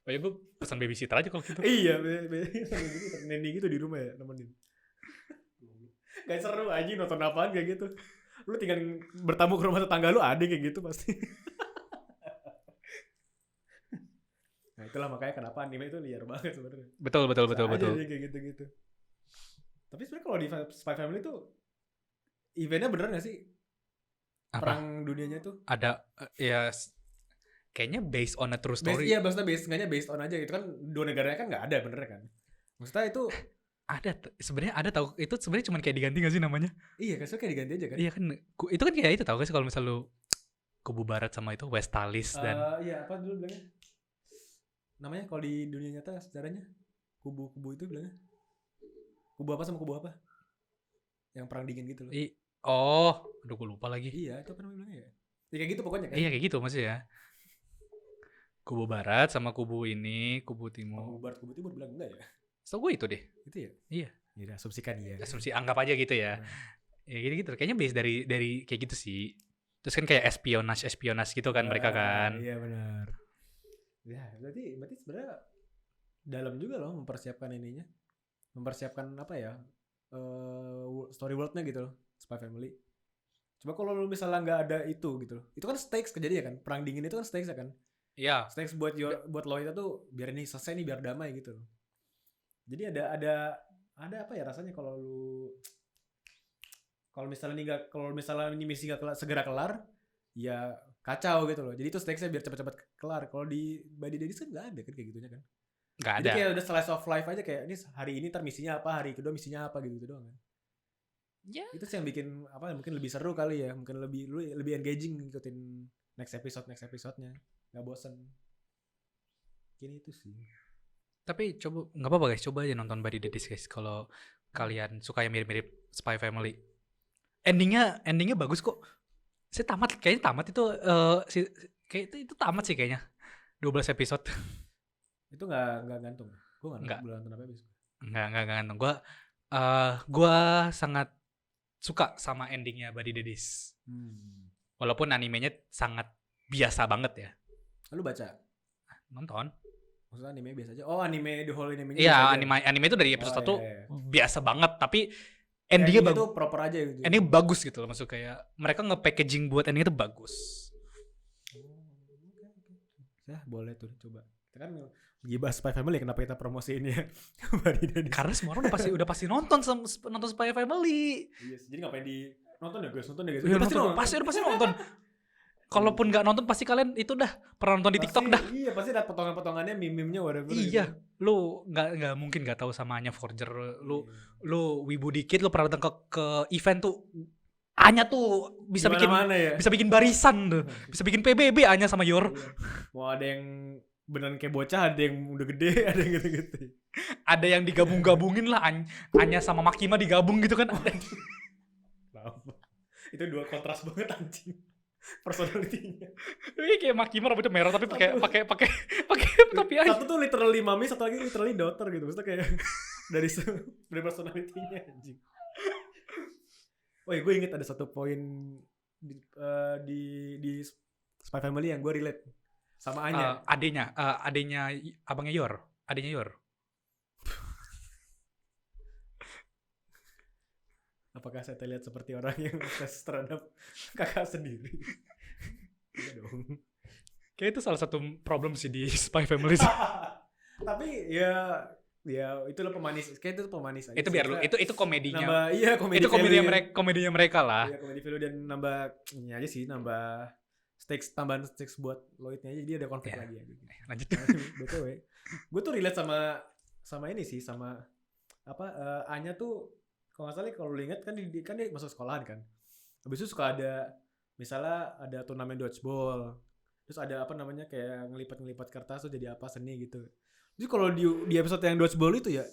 [SPEAKER 2] Oh ya gue pesan babysitter aja kalau gitu.
[SPEAKER 1] Iya, nendi gitu di rumah ya, nemenin. Gak seru aja nonton apaan kayak gitu. Lu tinggal bertamu ke rumah tetangga lu, ada kayak gitu pasti. Nah itulah makanya kenapa anime itu liar banget sebenarnya.
[SPEAKER 2] Betul.
[SPEAKER 1] Kayak gitu. Tapi sebenarnya kalau di Spy Family tuh eventnya bener gak sih? Perang dunianya tuh?
[SPEAKER 2] Ada ya kayaknya based on a true story.
[SPEAKER 1] Iya maksudnya based on aja gitu kan, dua negaranya kan nggak ada bener kan? Maksudnya itu
[SPEAKER 2] ada sebenarnya ada tahu, itu sebenarnya cuma kayak diganti nggak sih namanya?
[SPEAKER 1] Iya kan, kayak diganti aja kan?
[SPEAKER 2] Iya kan, itu kan kayak itu tahu gak sih kalau misal lu kubu barat sama itu Westalis dan
[SPEAKER 1] iya apa dulu bilangnya? Namanya kalau di dunia nyata sejarahnya kubu-kubu itu bilangnya kubu apa sama kubu apa? Yang perang dingin gitu loh.
[SPEAKER 2] Aduh gue lupa lagi.
[SPEAKER 1] Iya itu apa namanya bilangnya ya? Ya kayak gitu pokoknya kan?
[SPEAKER 2] Iya kayak gitu maksudnya. Kubu barat sama kubu ini, kubu timur.
[SPEAKER 1] Kubu barat, kubu timur bilang enggak ya?
[SPEAKER 2] So gue itu deh.
[SPEAKER 1] Itu ya?
[SPEAKER 2] Iya.
[SPEAKER 1] Ya asumsikan iya.
[SPEAKER 2] Asumsi anggap aja gitu ya. Ya gitu. Kayaknya base dari kayak gitu sih. Terus kan kayak espionage gitu kan mereka kan.
[SPEAKER 1] Iya benar. Ya berarti sebenarnya dalam juga loh mempersiapkan ininya. Mempersiapkan apa ya? Story world-nya gitu loh. Spy Family. Coba kalau lu misalnya nggak ada itu gitu loh. Itu kan stakes kejadian kan. Perang dingin itu kan stakes ya kan.
[SPEAKER 2] Iya.
[SPEAKER 1] Stakes buat lo itu tuh biar ini selesai nih, biar damai gitu loh. Jadi ada apa ya rasanya kalau misalnya ini misi gak segera kelar, ya kacau gitu loh. Jadi itu stakesnya biar cepat-cepat kelar. Kalau di Body Daddies kan nggak ada kan kayak gitunya kan.
[SPEAKER 2] Nggak ada.
[SPEAKER 1] Jadi kayak udah slice of life aja, kayak ini hari ini ntar misinya apa, hari kedua misinya apa gitu doang kan. Ya. Itu sih yang bikin apa mungkin lebih seru kali ya, mungkin lebih engaging ngikutin next episode-nya. Nggak bosan. Gini itu sih.
[SPEAKER 2] Tapi coba nggak apa-apa guys, coba aja nonton Body Daddies guys kalau kalian suka yang mirip-mirip Spy Family. Endingnya bagus kok. Saya kayaknya tamat itu kayak itu tamat sih kayaknya. 12 episode.
[SPEAKER 1] Itu nggak gantung. Gue nggak nonton apa habis.
[SPEAKER 2] Nggak gantung. Gue sangat suka sama endingnya Body Daddies. Walaupun animenya sangat biasa banget ya.
[SPEAKER 1] Lu baca?
[SPEAKER 2] Nonton.
[SPEAKER 1] Maksudnya anime biasa aja. Oh, anime the whole anime.
[SPEAKER 2] Iya, anime itu dari episode 1 biasa banget, tapi endingnya
[SPEAKER 1] bagus. Itu proper aja gitu.
[SPEAKER 2] Ending bagus gitu loh, maksud kayak mereka nge-packaging buat ending itu bagus.
[SPEAKER 1] Ya, boleh tuh coba. Kita kan gibah Spy Family, kenapa kita promosiin ya?
[SPEAKER 2] Karena semua orang udah pasti nonton Spy Family.
[SPEAKER 1] Iya, jadi ngapain nonton ya guys?
[SPEAKER 2] Pasti nonton. Kalaupun nggak nonton pasti kalian itu dah pernah nonton di TikTok dah.
[SPEAKER 1] Iya pasti ada potongan-potongannya, meme-nya whatever.
[SPEAKER 2] Iya, gitu. Lu nggak mungkin nggak tahu sama Anya Forger. Lu wibu dikit, lu pernah datang ke event tuh. Anya tuh bisa bikin barisan tuh, bisa bikin PBB Anya sama Yor.
[SPEAKER 1] Iya. Mau ada yang beneran kayak bocah, ada yang udah gede, ada yang gitu-gitu.
[SPEAKER 2] Ada yang digabung-gabungin lah, Anya sama Makima digabung gitu kan.
[SPEAKER 1] Itu dua kontras banget anjing. Personality-nya.
[SPEAKER 2] Ini kayak Makima rambutnya merah tapi pakai topi aja.
[SPEAKER 1] Satu tuh literally mami, satu lagi literally daughter gitu. Maksudnya kayak dari personality-nya anjing. Oh ya, gue inget ada satu poin di Spy Family yang gue relate sama Anya.
[SPEAKER 2] Adenya abangnya Yor. Adenya Yor.
[SPEAKER 1] Apakah saya terlihat seperti orang yang obses terhadap kakak sendiri? Iya dong.
[SPEAKER 2] Kayak itu salah satu problem sih di Spy Family.
[SPEAKER 1] Tapi ya itulah pemanis. Kayak itu pemanis aja.
[SPEAKER 2] Itu biar lu itu komedinya.
[SPEAKER 1] Nambah, iya komedi.
[SPEAKER 2] Itu komedinya mereka lah.
[SPEAKER 1] Iya komedi value dan nambah aja sih, nambah tambahan stakes buat Lloyd-nya aja, dia ada konflik lagi ya.
[SPEAKER 2] Lanjut.
[SPEAKER 1] BTW. Gue tuh relate sama ini sih, sama apa Anya tuh kalau nggak salah, kalau lu ingat kan dia masuk sekolahan kan. Habis itu suka ada misalnya ada turnamen dodgeball. Terus terus ada apa namanya kayak ngelipat kertas tuh jadi apa seni gitu. Jadi kalau di episode yang dodgeball itu ya,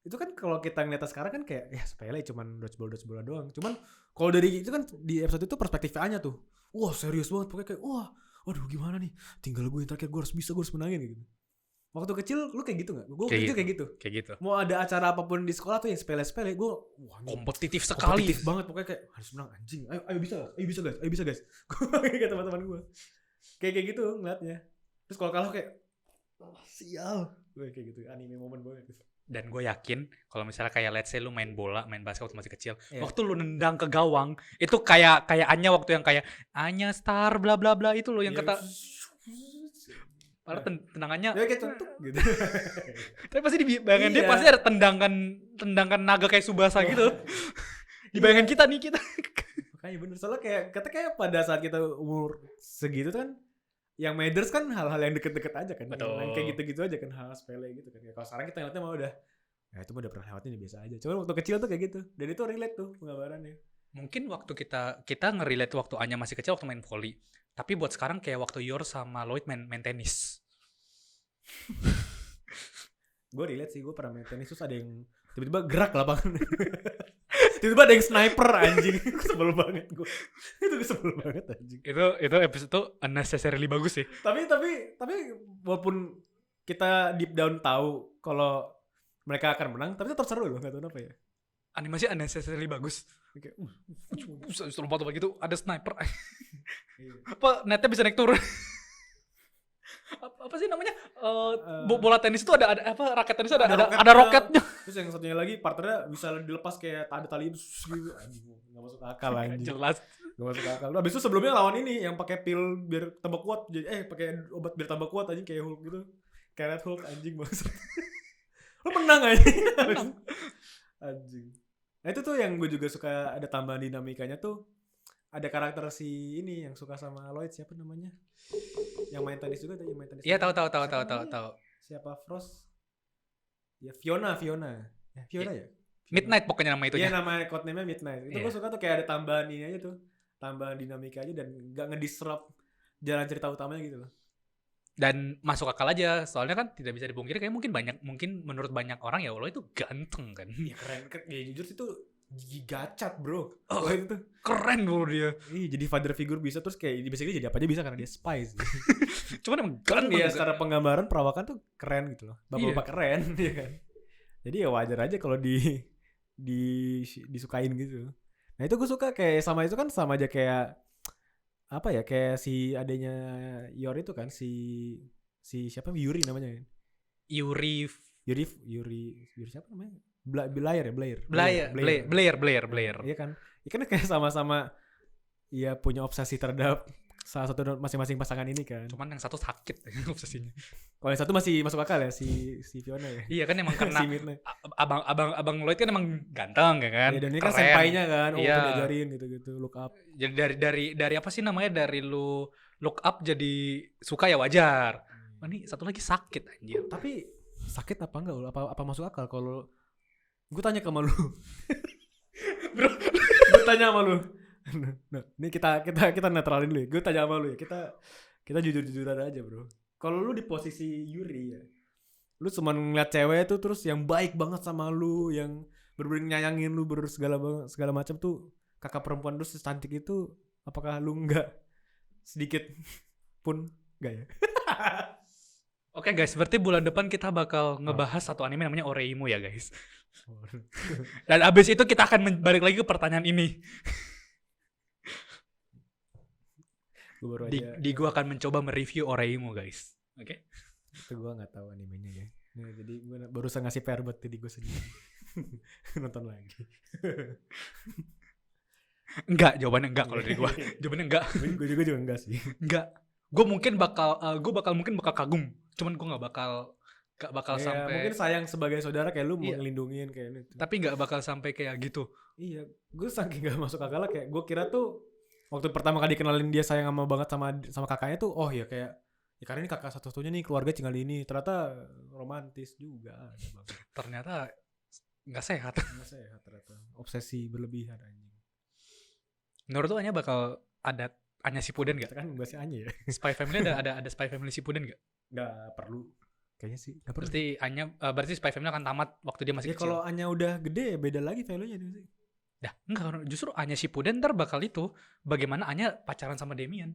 [SPEAKER 1] itu kan kalau kita ngeliat sekarang kan kayak ya sepele, cuman dodgeball doang. Cuman kalau dari itu kan di episode itu perspektifnya Anya tuh, wah serius banget, pokoknya kayak wah, aduh gimana nih, tinggal gue yang terakhir, gue harus menangin gitu. Waktu kecil lu kayak gitu nggak? Gue kecil kayak gitu.
[SPEAKER 2] Kayak gitu.
[SPEAKER 1] Mau ada acara apapun di sekolah tuh yang sepele-sepele, gue wah
[SPEAKER 2] kompetitif sekali.
[SPEAKER 1] Kompetitif banget, pokoknya kayak harus menang anjing. Ayo bisa guys. Gue kayak teman-teman gue. Kayak gitu ngeliatnya. Terus kalau kalah kayak sial. Gue kayak gitu, anime moment banget.
[SPEAKER 2] Dan gue yakin kalau misalnya kayak let's say lu main basket waktu masih kecil, waktu lu nendang ke gawang, itu kayak Anya waktu yang kayak Anya star bla bla bla itu loh yang kata padahal tendangannya
[SPEAKER 1] ya kayak contoh gitu.
[SPEAKER 2] Tapi pasti dibayangin dia pasti ada tendangan naga kayak Tsubasa gitu. Dibayangin kita.
[SPEAKER 1] Makanya bener, soalnya kayak pada saat kita umur segitu kan yang matters kan hal-hal yang deket-deket aja kan.
[SPEAKER 2] Betul.
[SPEAKER 1] Yang kayak gitu-gitu aja kan, hal sepele gitu kan. Kalau sekarang kita ngeliatnya mah udah ya itu mah udah pernah lewatin, biasa aja. Cuma waktu kecil tuh kayak gitu. Dan itu relate tuh penggambarannya.
[SPEAKER 2] Mungkin waktu kita nge-relate waktu Anya masih kecil waktu main volley. Tapi buat sekarang kayak waktu Yor sama Lloyd main tenis.
[SPEAKER 1] Gue relate sih, gue pernah main tenis terus ada yang tiba-tiba gerak lapangan. Tiba-tiba ada yang sniper anjing. Sebel banget gue. Itu sebel banget anjing.
[SPEAKER 2] Itu episode tuh unnecessarily bagus sih.
[SPEAKER 1] Tapi walaupun kita deep down tahu kalau mereka akan menang, tapi tetap seru loh, enggak tahu kenapa ya.
[SPEAKER 2] Animasi unnecessarily bagus.
[SPEAKER 1] Kayak
[SPEAKER 2] lompat gitu ada sniper. Apa netnya bisa naik turun. apa sih namanya bola tenis itu ada apa, raket tenis ada roketnya.
[SPEAKER 1] Terus yang satunya lagi partnernya bisa dilepas kayak ada tali gitu, nggak masuk akal anjing.
[SPEAKER 2] Jelas
[SPEAKER 1] nggak masuk akal. Habis itu sebelumnya lawan ini yang pakai pil biar tambah kuat, jadi pakai obat biar tambah kuat anjing kayak Hulk gitu, kayak Red Hulk anjing banget. Lu menang anjing. Anjing. Nah itu tuh yang gue juga suka, ada tambahan dinamikanya tuh. Ada karakter si ini yang suka sama Lloyd, siapa namanya? Yang main tenis juga, yang main tenis.
[SPEAKER 2] Iya, tahu.
[SPEAKER 1] Siapa Frost? Ya Fiona. Ya, Fiona ya?
[SPEAKER 2] Midnight pokoknya nama itu.
[SPEAKER 1] Iya, nama codename-nya Midnight. Itu gue suka tuh kayak ada tambahan ini aja tuh. Tambahan dinamika aja dan enggak ngedisrupt jalan cerita utamanya gitu loh.
[SPEAKER 2] Dan masuk akal aja, soalnya kan tidak bisa dipungkiri kayak mungkin menurut banyak orang ya Lloyd itu ganteng kan.
[SPEAKER 1] Iya keren. Ya jujur itu gigi gacat bro.
[SPEAKER 2] Itu keren bro dia.
[SPEAKER 1] Iya, jadi father figure bisa, terus kayak basically jadi apa aja bisa karena dia spy sih.
[SPEAKER 2] Cuman emang ganteng
[SPEAKER 1] ya secara penggambaran perawakan tuh keren gitu loh. Bapak-bapak keren ya kan. Jadi ya wajar aja kalau disukain gitu. Nah itu gue suka kayak sama itu kan sama aja kayak apa ya, kayak si adanya Yor itu kan si siapa, Yuri namanya. Yuri siapa namanya? Blair. Iya kan kayak sama-sama ya punya obsesi terhadap salah satu masing-masing pasangan ini kan.
[SPEAKER 2] Cuman yang satu sakit obsesinya.
[SPEAKER 1] Kalau yang satu masih masuk akal ya, si Fiona ya.
[SPEAKER 2] Iya kan emang karena abang Lloyd kan emang ganteng ya kan.
[SPEAKER 1] Iya, dan ini kan senpainya kan, diajarin gitu look up.
[SPEAKER 2] Jadi dari apa sih namanya, dari lu look up jadi suka ya wajar. Ini satu lagi sakit anjir.
[SPEAKER 1] Tapi sakit apa enggak? Apa masuk akal kalau gue tanya ke lu? Bro, gue tanya sama lu. Nah, ini kita netralin dulu ya. Gue tanya sama lu ya. Kita jujur-jujuran aja, bro. Kalau lu di posisi Yuri ya, lu cuma ngeliat cewek tuh terus yang baik banget sama lu, yang bener-bener nyayangin lu segala macam tuh, kakak perempuan lu secantik itu, apakah lu enggak sedikit pun enggak ya?
[SPEAKER 2] Oke guys, berarti bulan depan kita bakal ngebahas satu anime namanya Oreimo ya guys. Dan abis itu kita akan balik lagi ke pertanyaan ini. Gue akan mencoba mereview Oreimo guys. Oke?
[SPEAKER 1] Itu gue nggak tahu animenya ya. Nah, jadi gue barusan ngasih PR buat diri gue sendiri. Nonton lagi.
[SPEAKER 2] Enggak, jawabannya enggak kalau dari gue. Jawabannya enggak.
[SPEAKER 1] Gue juga enggak sih.
[SPEAKER 2] Enggak. Gue bakal kagum. Cuman gue nggak bakal
[SPEAKER 1] ya,
[SPEAKER 2] sampai.
[SPEAKER 1] Mungkin sayang sebagai saudara kayak lu mau ngelindungin kayak gitu.
[SPEAKER 2] Tapi nggak bakal sampai kayak gitu.
[SPEAKER 1] Iya, gue saking gak masuk akal kayak gue kira tuh waktu pertama kali kenalin dia sayang banget sama kakaknya tuh, oh ya kayak ya karena ini kakak satu-satunya nih keluarga tinggal di ini. Ternyata romantis juga.
[SPEAKER 2] Ternyata nggak sehat.
[SPEAKER 1] Nggak sehat ternyata. Obsesi berlebihan anjing.
[SPEAKER 2] Menurut lu bakal ada Anya Shippuden gak?
[SPEAKER 1] Kan bahasnya Anya ya.
[SPEAKER 2] Spy Family ada Spy Family Shippuden gak?
[SPEAKER 1] Gak perlu. Kayaknya sih gak perlu.
[SPEAKER 2] Berarti Spy Family akan tamat waktu dia masih kecil.
[SPEAKER 1] Kalau Anya udah gede ya beda lagi value-nya sih.
[SPEAKER 2] Dah, enggak, justru Anya Shippuden ntar bakal itu bagaimana Anya pacaran sama Damien.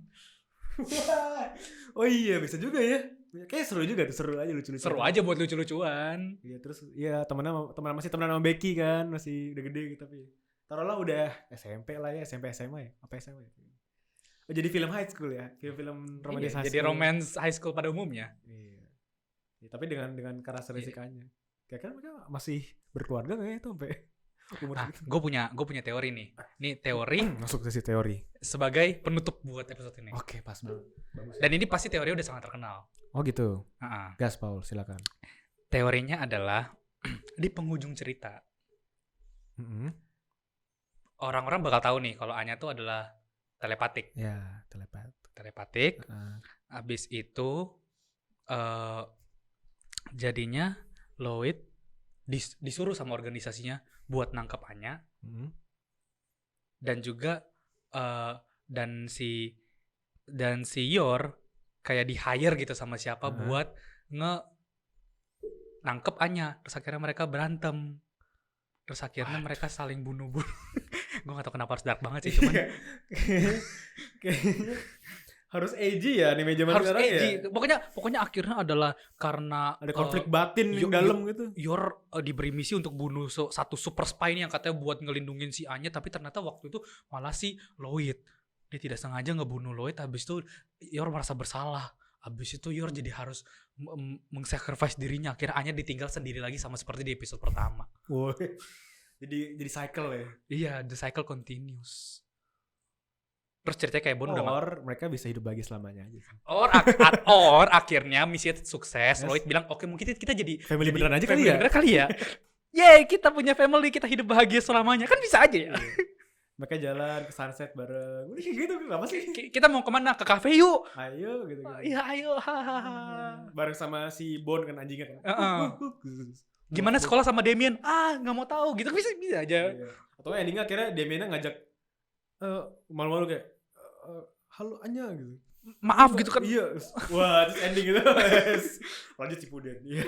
[SPEAKER 1] Oh iya, bisa juga ya. Kayak seru juga tuh, seru aja lucu-lucu.
[SPEAKER 2] Seru aja buat lucu-lucuan.
[SPEAKER 1] Iya, terus ya masih temenan sama Becky kan, masih udah gede gitu tapi. Taruhlah udah SMP lah ya, SMP SMA ya. Apa SMA ya? Oh, jadi film high school ya, film romantis high school.
[SPEAKER 2] Jadi romance high school pada umumnya.
[SPEAKER 1] Iya. Ya, tapi dengan karakteristikanya. Kira-kira mereka masih berkeluarga nggak ya itu sampai umur gitu?
[SPEAKER 2] Gue punya teori nih. Nih teori.
[SPEAKER 1] Masuk ke si teori.
[SPEAKER 2] Sebagai penutup buat episode ini.
[SPEAKER 1] Oke, pas banget. Bagus.
[SPEAKER 2] Dan ini pasti teori udah sangat terkenal.
[SPEAKER 1] Oh gitu. Gas Paul, silakan.
[SPEAKER 2] Teorinya adalah di penghujung cerita. Orang-orang bakal tahu nih kalau Anya tuh adalah telepatik.
[SPEAKER 1] Ya,
[SPEAKER 2] telepatik. Abis itu jadinya Lloyd disuruh sama organisasinya buat nangkep Anya. Dan juga dan si Yor kayak di hire gitu sama siapa buat nangkep Anya. Terus akhirnya mereka berantem. Terus akhirnya mereka saling bunuh-bunuh. Gue gak tau kenapa harus dark banget sih, cuman
[SPEAKER 1] harus edgy ya anime zaman sekarang ya.
[SPEAKER 2] Pokoknya akhirnya adalah karena
[SPEAKER 1] ada konflik batin di dalam gitu.
[SPEAKER 2] Yor diberi misi untuk bunuh satu super spy ini yang katanya buat ngelindungin si Anya, tapi ternyata waktu itu malah si Lloyd. Dia tidak sengaja ngebunuh Lloyd, habis itu Yor merasa bersalah. Habis itu Yor jadi harus meng-sacrifice dirinya. Akhirnya Anya ditinggal sendiri lagi sama seperti di episode pertama.
[SPEAKER 1] Woy. Jadi cycle ya.
[SPEAKER 2] Iya, the cycle continues. Terus ceritanya kayak Bond
[SPEAKER 1] udah mereka bisa hidup bahagia selamanya aja.
[SPEAKER 2] Or akhirnya misi sukses. Lloyd bilang, "Oke, mungkin kita jadi
[SPEAKER 1] family beneran aja
[SPEAKER 2] kali ya." Yeay, kita punya family, kita hidup bahagia selamanya. Kan bisa aja ya.
[SPEAKER 1] Mereka jalan ke sunset bareng. Udah gitu, kenapa sih?
[SPEAKER 2] Kita mau kemana? Ke kafe yuk.
[SPEAKER 1] Ayo gitu.
[SPEAKER 2] Iya, ayo.
[SPEAKER 1] Bareng sama si Bond kan anjingnya kan.
[SPEAKER 2] Gimana sekolah sama Damien? Nggak mau tahu gitu, bisa aja.
[SPEAKER 1] Iya. Atau endingnya akhirnya Damiennya ngajak malu-malu kayak halo Anya gitu.
[SPEAKER 2] Maaf gitu kan.
[SPEAKER 1] Iya. Wah, terus ending gitu. Lanjut Shippuden. Iya.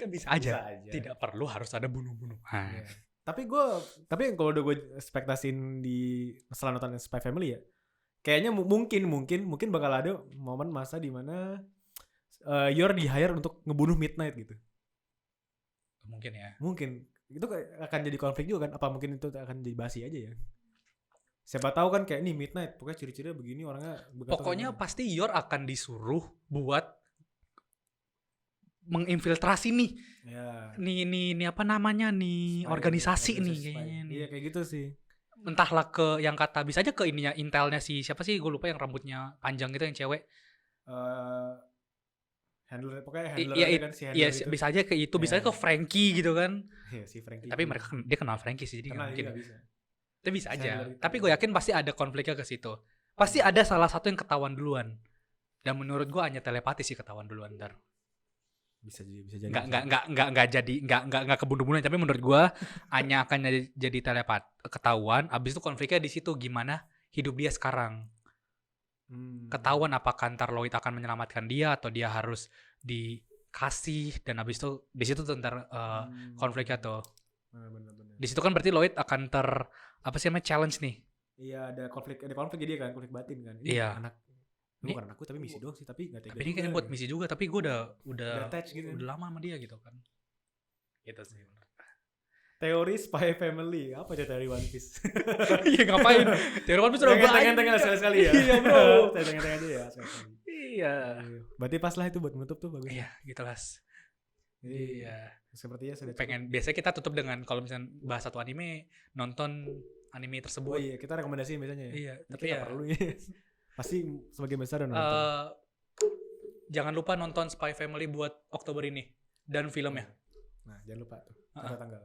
[SPEAKER 2] Kan bisa aja. Tidak perlu harus ada bunuh-bunuhan.
[SPEAKER 1] Iya. Tapi kalau udah gue ekspektasiin di setelah nonton Spy Family ya, kayaknya mungkin bakal ada momen masa di mana Yor di hire untuk ngebunuh Midnight gitu.
[SPEAKER 2] Mungkin ya.
[SPEAKER 1] Mungkin itu akan jadi konflik juga kan? Apa mungkin itu akan jadi basi aja ya? Siapa tahu kan kayak nih Midnight, pokoknya ciri-cirinya begini orangnya.
[SPEAKER 2] Pokoknya pasti Yor akan disuruh buat menginfiltrasi nih.
[SPEAKER 1] Ya.
[SPEAKER 2] Nih apa namanya nih spy, organisasi nih kayaknya nih.
[SPEAKER 1] Iya kayak gitu sih.
[SPEAKER 2] Entahlah ke yang kata bisa aja ke ininya intelnya si siapa sih, gue lupa yang rambutnya panjang gitu yang cewek.
[SPEAKER 1] Handler kan si handler
[SPEAKER 2] iya,
[SPEAKER 1] itu.
[SPEAKER 2] Bisa aja ke itu, bisa aja ke Frankie gitu kan.
[SPEAKER 1] Iya, si Frankie.
[SPEAKER 2] Tapi dia kenal Frankie sih, jadi
[SPEAKER 1] kenal
[SPEAKER 2] mungkin.
[SPEAKER 1] Bisa.
[SPEAKER 2] Itu bisa aja. Tapi gue yakin pasti ada konfliknya ke situ. Pasti ada salah satu yang ketahuan duluan. Dan menurut gue hanya telepati sih ketahuan duluan ntar.
[SPEAKER 1] Bisa jadi.
[SPEAKER 2] Enggak kebunuh-bunuhan, tapi menurut gue hanya akan jadi telepat ketahuan. Abis itu konfliknya di situ, gimana hidup dia sekarang. Ketahuan apakah ntar Lloyd akan menyelamatkan dia atau dia harus dikasih, dan abis itu di situ ntar konfliknya tuh.
[SPEAKER 1] Bener.
[SPEAKER 2] Di situ kan berarti Lloyd akan apa sih namanya, challenge nih.
[SPEAKER 1] Iya, ada konflik jadi kan, konflik batin kan.
[SPEAKER 2] Ini iya.
[SPEAKER 1] Ini bukan anakku tapi misi doang sih, tapi enggak tega.
[SPEAKER 2] Tapi ini kan buat misi juga, tapi gue udah
[SPEAKER 1] attach gitu.
[SPEAKER 2] Udah lama sama dia gitu kan. Gitu sih.
[SPEAKER 1] Teori Spy Family, apa aja teori One Piece?
[SPEAKER 2] Iya, ngapain? Teori One Piece udah banyak.
[SPEAKER 1] Tengah sekali ya.
[SPEAKER 2] Iya, bro.
[SPEAKER 1] Tengah aja ya sekali.
[SPEAKER 2] Iya.
[SPEAKER 1] Berarti pas lah itu buat menutup tuh, bagus.
[SPEAKER 2] Iya, gitu Las. Iya.
[SPEAKER 1] Sepertinya sudah
[SPEAKER 2] biasanya kita tutup dengan kalau misalnya bahas satu anime, nonton anime tersebut.
[SPEAKER 1] Oh iya, kita rekomendasiin biasanya ya.
[SPEAKER 2] Iya,
[SPEAKER 1] tapi ya perlu ya. Pasti sebagian besar udah nonton.
[SPEAKER 2] Jangan lupa nonton Spy Family buat Oktober ini dan filmnya.
[SPEAKER 1] Nah, jangan lupa tuh. Tanggal.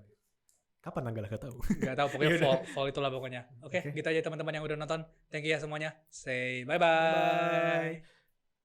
[SPEAKER 1] Kapan tanggalnya gak tahu.
[SPEAKER 2] Gak tahu, pokoknya fall itulah pokoknya. Oke, gitu aja teman-teman yang udah nonton. Thank you ya semuanya. Say bye-bye.